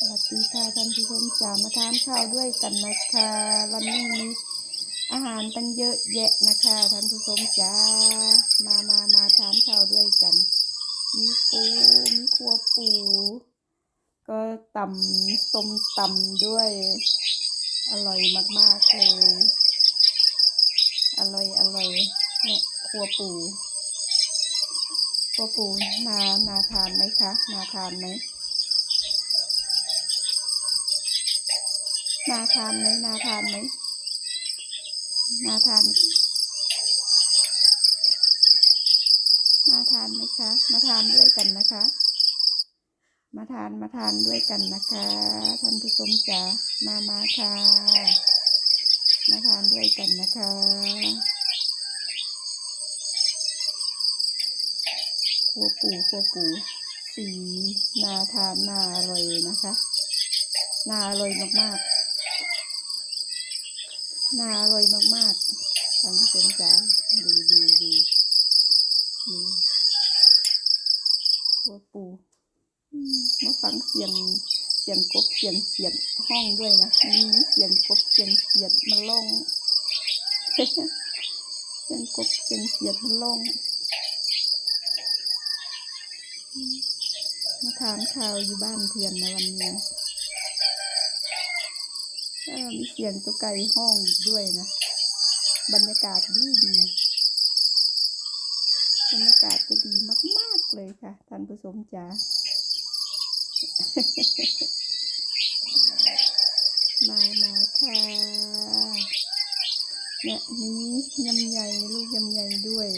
สวัสดีค่ะท่านผู้ชมจ๋ามาทานข้าวด้วยกันนะคะวันนี้มีอาหารตั้งเยอะแยะนะคะท่านผู้ชมจ๋ามาทานข้าวด้วยกันมีปูมีขัวปูก็ตำส้มตำด้วยอร่อยมากๆเลยอร่อยเนี่ยขัวปูนาทานไหมคะนาทานไหมนาทานไหมนาทานไหมนาทานนาทานไหมคะมาทานด้วยกันนะคะมาทานด้วยกันนะคะท่านผู้ชมจ๋ามาค่ะมาทานด้วยกันนะคะขัวปูสีนาทานนาอร่อยนะคะนาอร่อยมากๆนาอร่อยมากๆท่านผู้ชมจ๋าดูขัวปูมาฟังเสียงกบเสียงเขียดห้องด้วยนะมีเสียงกบเสียงเขียดมันร้อง เสียงกบเสียงเขียดมันร้องมาทานข้าวอยู่บ้านเพื่อนนะวันนี้มีเสียงตัวไก่ห้องด้วยนะบรรยากาศดีบรรยากาศจะดีมากๆเลยค่ะท่านผู้ชมจ๋า มาค่ะเนี่ยนี้ยำใหญ่ลูกยำใหญ่ด้วย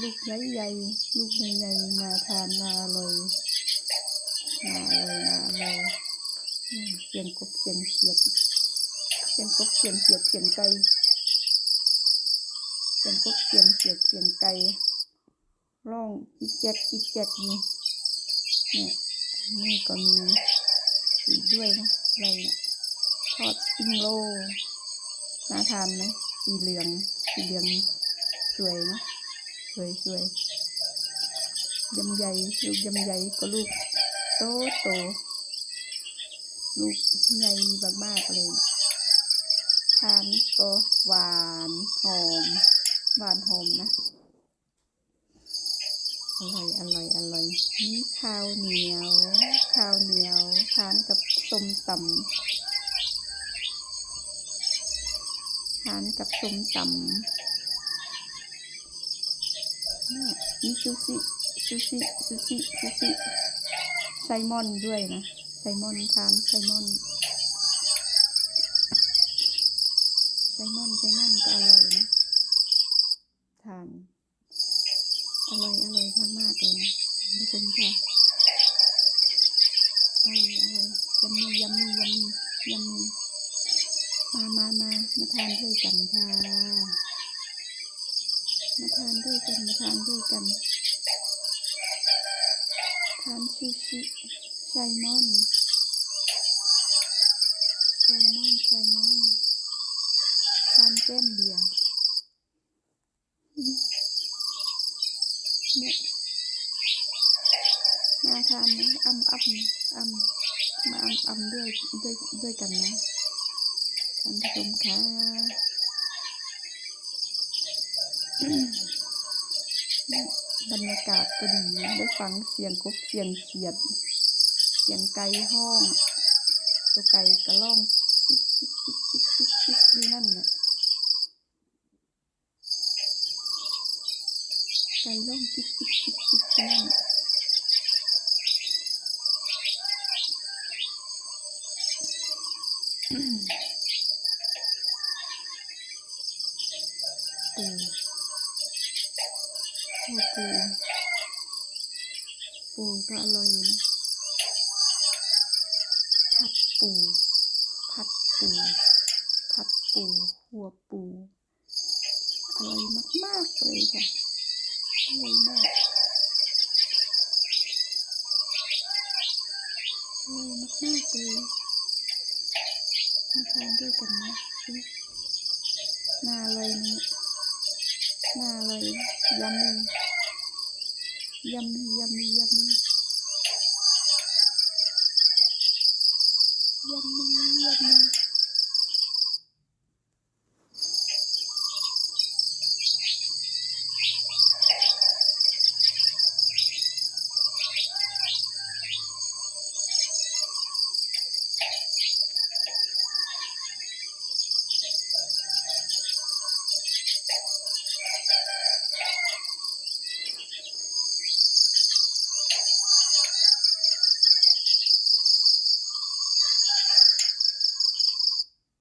ลูกใหญ่ลูกใหญ่นาทานนาเลยเสียงกบเสียงเขียดเสียงกบเสียงเขียดเสียงไก่เสียงกบเสียงเขียดเสียงไก่ร้องจิ๊กแจ๊กนี่นี่ก็มีอีกด้วยนะอะไรเนี่ยทอดสปริงโรลน่าทานไหมสีเหลืองสวยนะสวยยำใหญ่ลูกยำใหญ่ก็ลูกโตลูกใหญ่มากๆเลยนะทานก็หวานหอมนะอร่อยนี่ข้าวเหนียวทานกับส้มตำมีซูชิไซมอนด้วยนะไซมอนทานไซมอนก็อร่อยนะทานอร่อยมากๆเลยนะท่านผู้ชมค่ะอร่อยยัมมี่มาทานด้วยกันค่ะมาทานด้วยกันทานซูชิไซมอนทานแก้มเบียร์เนี่ยมาทานนะมาด้วยกันนะท่านผู้ชมค่ะบรรยากาศก็ดีได้ฟังเสียงกบเสียงเขียดเสียงไก่ห้องตัวไก่กระล่องจิ๊กอยู่นั่นแหละไก่ล่องจิ๊กอยู่นั่นปูก็อร่อยนะผัดปูหัวปูอร่อยมากๆเลยค่ะอร่อยมากเลยมาทานด้วยกันนะน่าเลยเนี่ยน่าเลยยัมมี่ yummy yummy อ